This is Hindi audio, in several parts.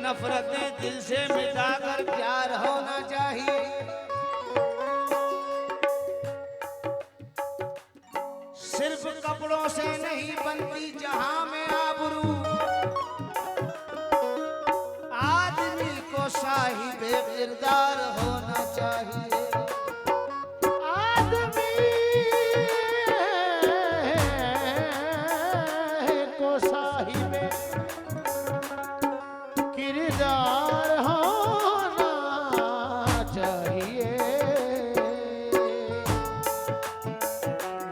नफरतें दिल से मिटाकर प्यार होना चाहिए। सिर्फ कपड़ों से नहीं बनती जहां में आबरू, आदमी को साहिब किरदार होना चाहिए। आदमी को साहिब किरदार होना चाहिए।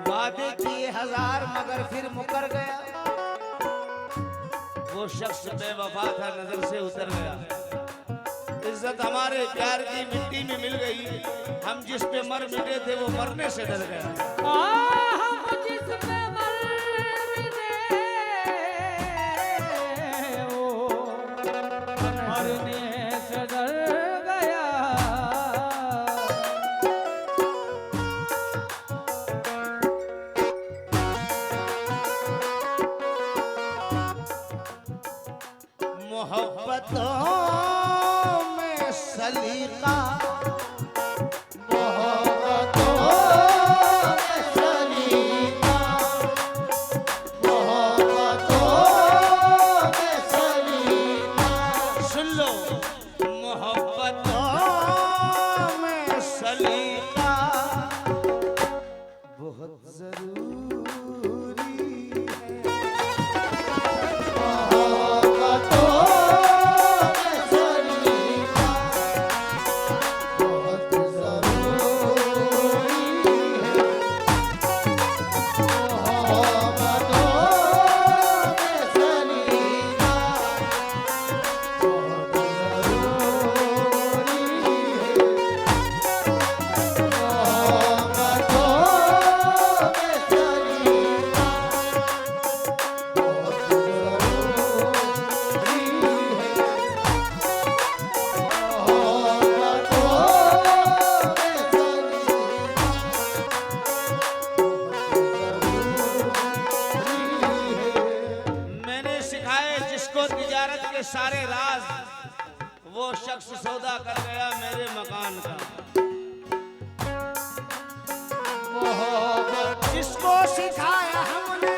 वादे किए हजार मगर फिर मुकर गया, वो शख्स बेवफा था नजर से उतर गया। इज्जत हमारे प्यार की मिट्टी में मिल गई, हम जिस पे मर मिटे थे वो मरने से डर गया। हम जिस पे मर मिटे वो मरने से डर गया। मोहब्बतों में सलीका, मोहब्बतों में सलीका, मोहब्बतों में सलीका। सुन लो, मोहब्बतों में सलीका बहुत जरूरी है। मोहब्बतों में सलीका बहुत जरूरी है। मोहब्बतों में सलीका बहुत जरूरी मैंने सिखाए जिसको तिजारत के सारे राज, वो शख्स सौदा कर गया मेरे मकान का। जिसको सिखाया हमने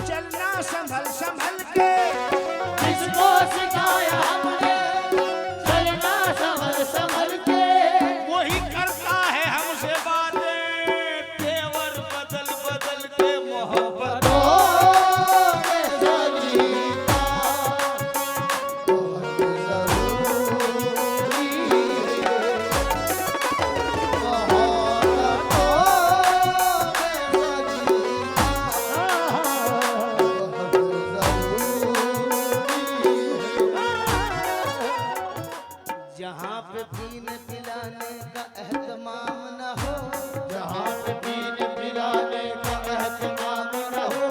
चलना संभल संभल के, जिसको सिखाया हमने चलना संभल संभल के, वही करता है हमसे बातें तेवर बदल बदल के। मोहब्बत में सलीका बहुत जरूरी है। जहाँ पे पीने पिलाने का एहतमाम न हो, जहाँ पे पीने पिलाने का एहतमाम न हो,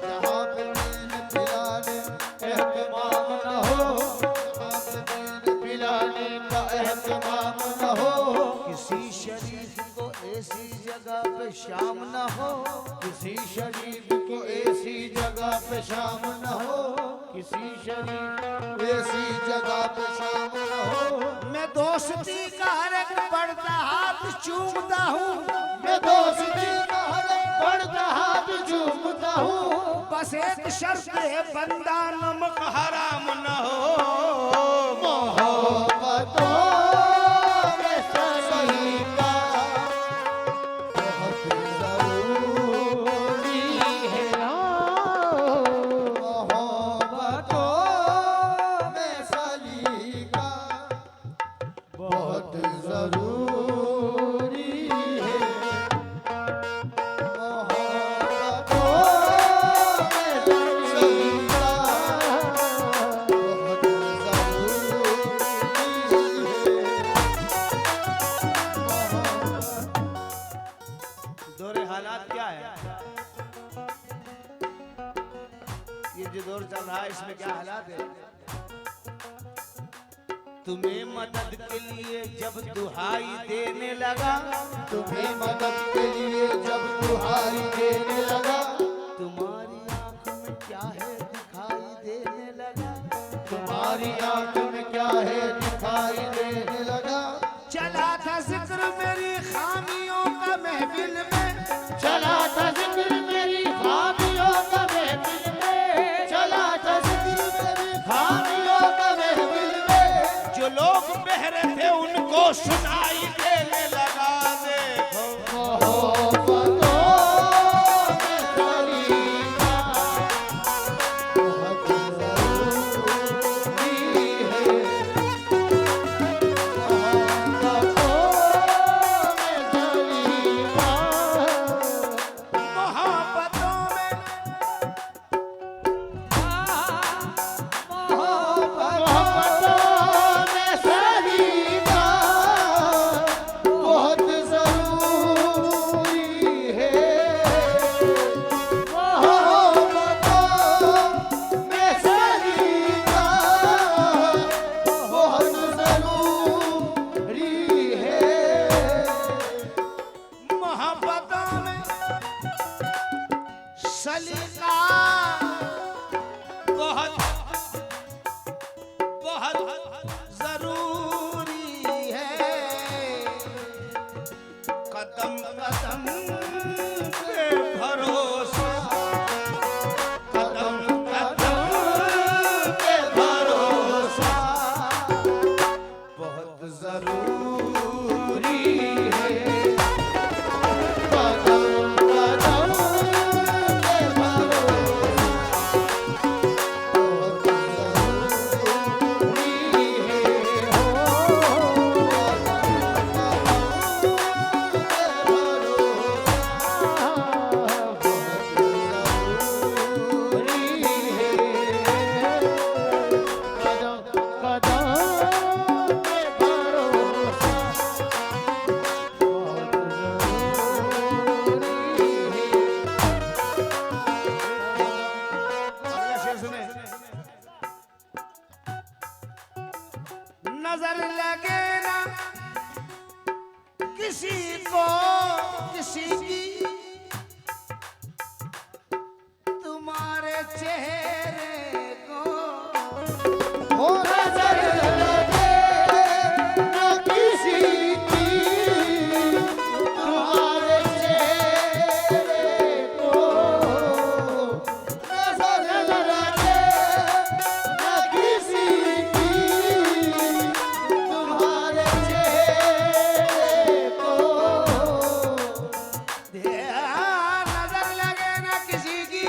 जहाँ पे पीने पिलाने एहतमाम न हो, जहाँ पे पीने पिलाने का एहतमाम न हो, किसी शरीफ को ऐसी जगह पे शाम न हो, किसी शरीफ को ऐसी जगह पे शाम न हो, किसी शरीफ ऐसी जगह पे शाम न हो। मैं दोस्ती का हर एक बढ़ता हाथ चूमता हूँ, मैं दोस्ती का हर एक बढ़ता हाथ चूमता हूँ। बस एक शर्त है बंदा नमक हराम न हो। मोहब्बतों में सलीका बहुत जरूरी है। मोहब्बतों में सलीका बहुत जरूरी है। मोहब्बतों में सलीका बहुत दौरे हालात क्या है, ये जो दौर चल रहा है इसमें क्या हालात है। तुम्हें मदद के लिए जब दुहाई देने लगा, तुम्हें मदद के लिए जब दुहाई देने लगा, तुम्हारी आंख में क्या है दिखाई देने लगा। तुम्हारी तुम्हारी आंख में क्या है दिखाई देने लगा। चला था जिक्र मेरी खामियों का महफिल में, चला था जिक्र मेरी खामियों का महफिल में, चला था जिक्र मेरी खामियों का महफिल में। जो लोग बहरे थे उनको सुनाई देने लगा। देखो मोहब्बतों में सलीका बहुत ज़रूरी है। मोहब्बतों में मोहब्बतों में सलीका बहुत ज़रूरी है। मोहब्बतों में सलीका बहुत ज़रूरी है। मोहब्बतों में सलीका बहुत बहुत जरूरी है। कदम कदम पे भरोसा, कदम कदम पे भरोसा बहुत जरूरी है। कदम कदम पे भरोसा बहुत ज़रूरी है। अगला शेर सुने। नजर लगे ना किसी को किसी की, तुम्हारे चेहरे को हो नजर लगे न किसी की, तुम्हारे चेहरे को। नजर लगे न किसी की, तुम्हारे चेहरे को। नजर लगे ना किसी की,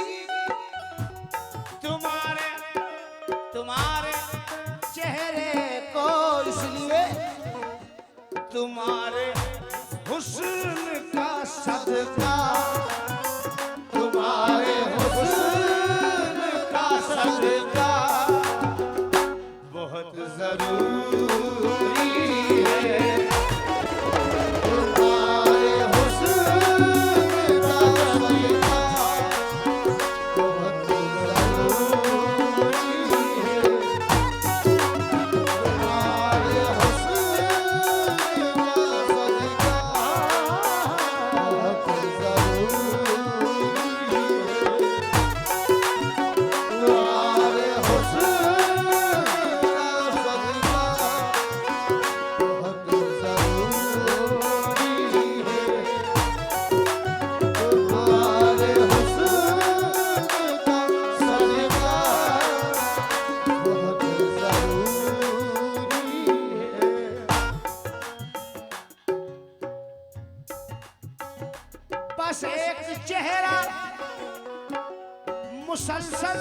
तुम्हारे तुम्हारे चेहरे को, इसलिए तुम्हारे हुस्न का सदका, तुम्हारे हुस्न का सदका बहुत जरूरी है। तुम्हारे हुस्न का सलीका बहुत ज़रूरी है। तुम्हारे हुस्न का सलीका बहुत ज़रूरी है। तुम्हारे हुस्न बस एक चेहरा मुसलसल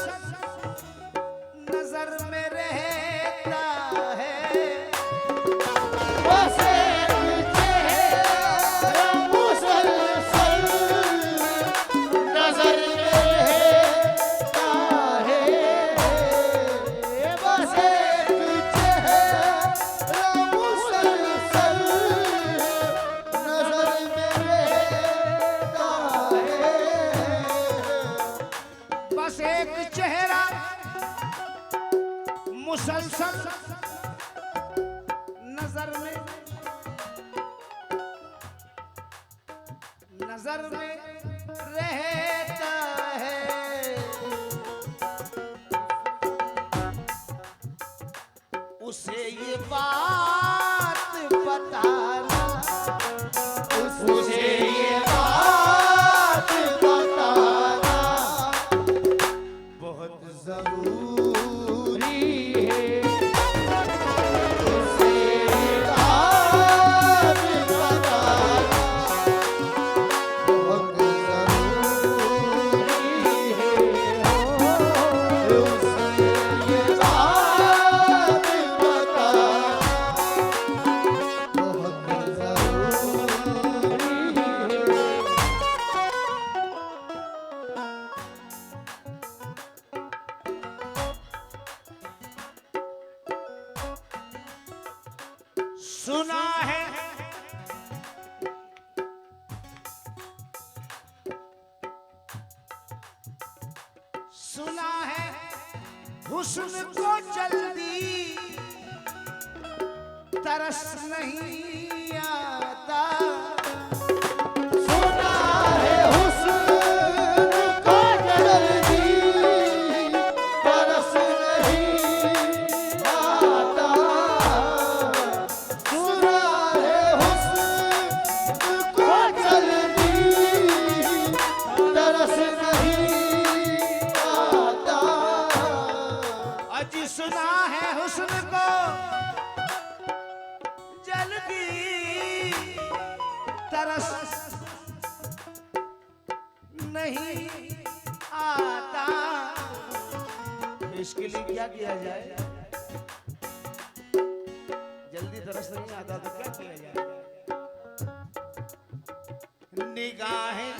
नजर में रहता है। बस एक चेहरा मुसलसल नजर में रहता है। बस एक चेहरा मुसलसल नजर में रहता है। बस एक चेहरा मुसलसल नजर में रहता है। उसे ये बात बताना, उसे ये बात बताना बहुत जरूरी है। उसे ये बात बताना बहुत जरूरी है। उसे ये बात बताना बहुत जरूरी है। सुना है सुना है हुस्न को जल्दी तरस नहीं आता, सुना है हुस्न को जल्दी तरस नहीं आता। सुना है हुस्न को जल्दी तरस नहीं आता। अजी सुना है हुस्न को जल्दी तरस नहीं आता। इसके लिए क्या किया जाए? जल्दी तरस नहीं आता तो क्या किया जाए? निगाहें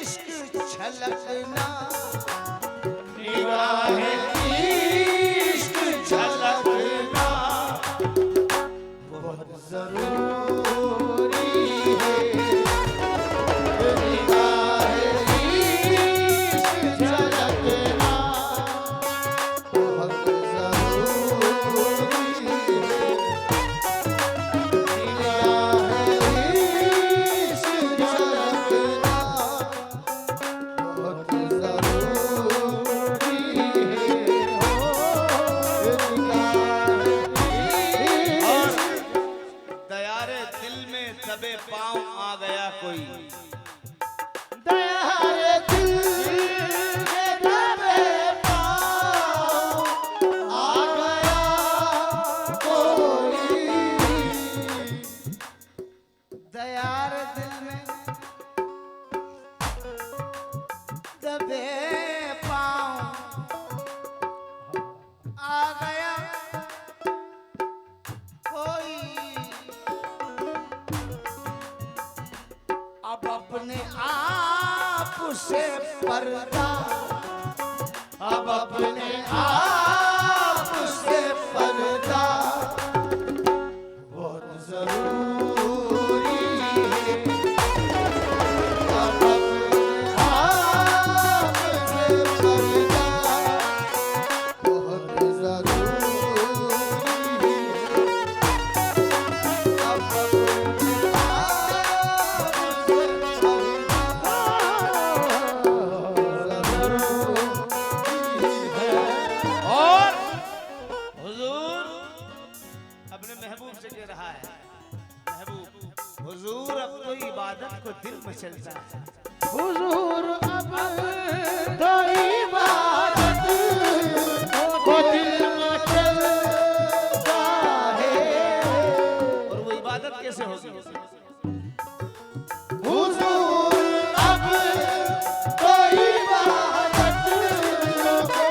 इश्क छलकना, निगाहें इश्क छलकना बहुत जरूरी है। निगाहें इश्क झलकना बहुत जरूरी है। निगाहें इश्क झलकना बहुत जरूरी है। और दयारे दिल में दबे पांव आ गया कोई, दयारे दिल में दबे पाँव आ गया कोई। दयार दिल में दबे पांव आ गया कोई। अब अपने आप से पर्दा, अब अपने आप से पर्दा बहुत जरूरी है। अब अपने आप से पर्दा बहुत जरूरी है। अब अपने आप से और हुजूर अपने महबूब से कह रहा है, महबूब हुजूर अब तो इबादत को दिल मचलता है। हुजूर अब तो इबादत को दिल मचलता है। और वो इबादत कैसे होगी? हुजूर अब तो इबादत को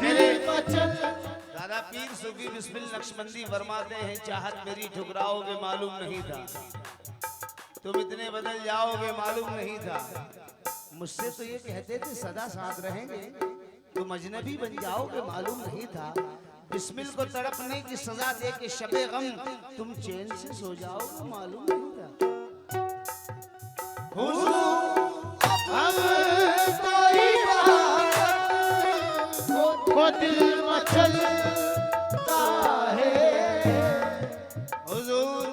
दिल मचलता। दादा पीर सूफी बिस्मिल नक्शबंदी फरमाते हैं, चाहत मेरी ठुकराओगे मालूम नहीं था, तुम इतने बदल जाओगे मालूम नहीं था। मुझसे तो ये कहते थे सदा साथ रहेंगे, तुम अजनबी बन जाओगे मालूम नहीं था। बिस्मिल को तड़पने की सजा दे के शबे गम तुम चैन से सो जाओगे मालूम नहीं था। अब तो इबादत को दिल मचलता है। हुजूर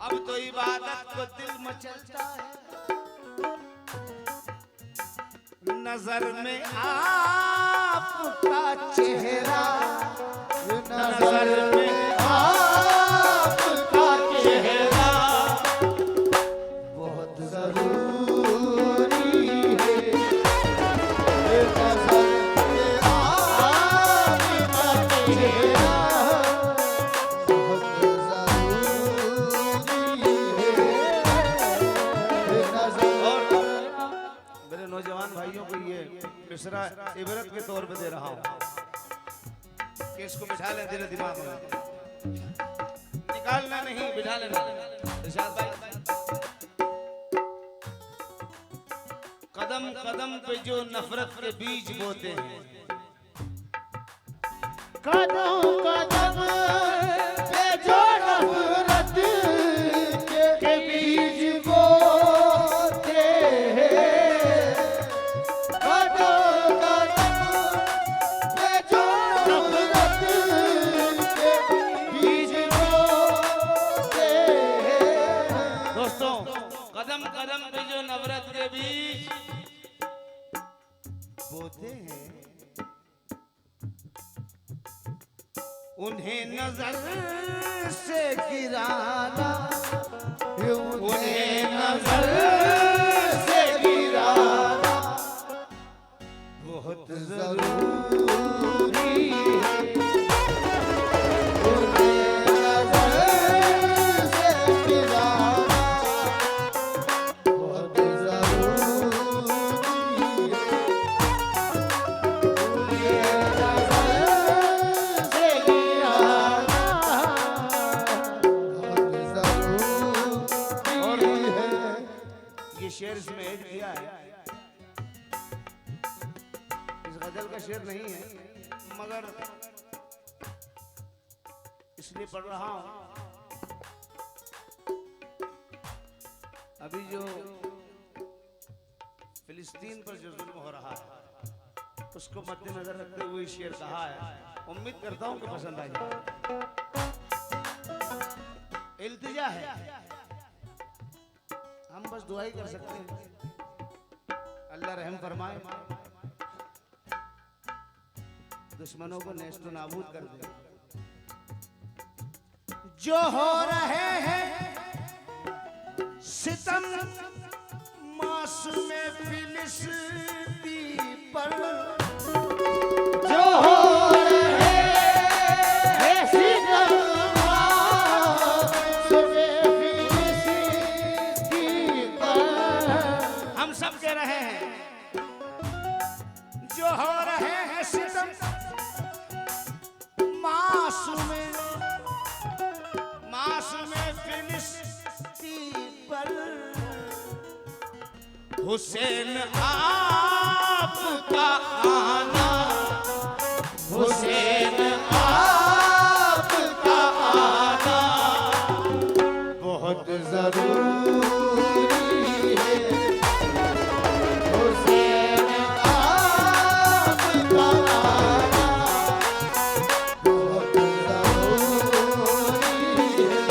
अब तो इबादत को दिल मचलता है। नजर में आपका चेहरा तौर पे दे रहा हूँ कि इसको बिठा लें दिल दिमाग में, निकालना नहीं, बिठा लेना। इरशाद भाई, कदम कदम पे जो नफरत के बीज बोते हैं, कदम कदम पे जो नफरत के बीज बोते हैं, कदम कदम पे जो नफरत के बीज बोते हैं। दोस्तों कदम कदम पे जो नफरत के बीज बोते हैं, उन्हें नजर से गिराना, उन्हें नजर से गिराना बहुत जरूरी है। उन्हें नजर से गिराना बहुत जरूरी है। उन्हें नजर से गिराना बहुत जरूरी है। ये शेर इसमें ऐड किया है, इस गजल का शेर नहीं है, मगर इसलिए पढ़ रहा हूं। अभी जो फिलिस्तीन पर जो जुल्म हो रहा है उसको मद्देनजर रखते हुए शेर कहा है। उम्मीद करता हूं कि पसंद आएगा। इल्तिजा है, हम बस दुआ ही कर सकते हैं, अल्लाह रहम फरमाए, दुश्मनों को नेस्तो नाबूद कर दे। जो हो रहे हैं सितम मासूम फिलिस्ती पर, जो हो रहे हैं सितम मासूम फिलिस्ती पर, हम सब कह रहे हैं जो हो रहे हैं सितम मासूम फिलिस्ती पर, हुसैन आपका आना, हुसैन आपका आना बहुत जरूरी है। हुसैन आपका आना बहुत जरूरी है।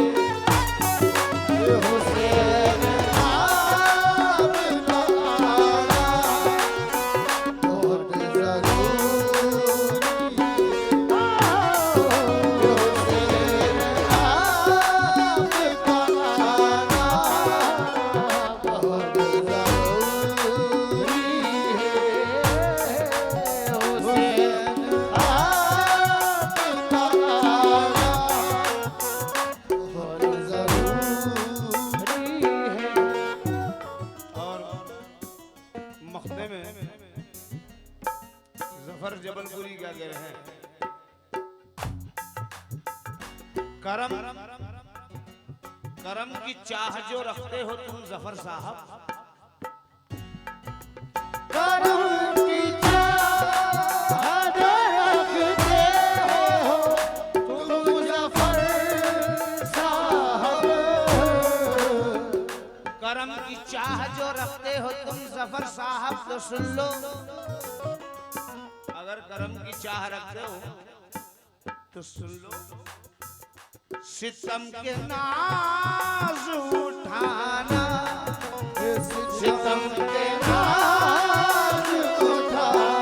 हुसैन आपका आना बहुत जरूरी और मखने में जफर जबलपुरी क्या कह रहे हैं, करम करम की चाह जो रखते हो तुम जफर साहब, करम की चाह जो रखते हो तुम जफर साहब, करम की चाह जो रखते हो तुम जफर साहब, तो सुन लो अगर करम की चाह रखते हो तो सुन लो, सितम के नाज उठाना, सितम के नाज उठाना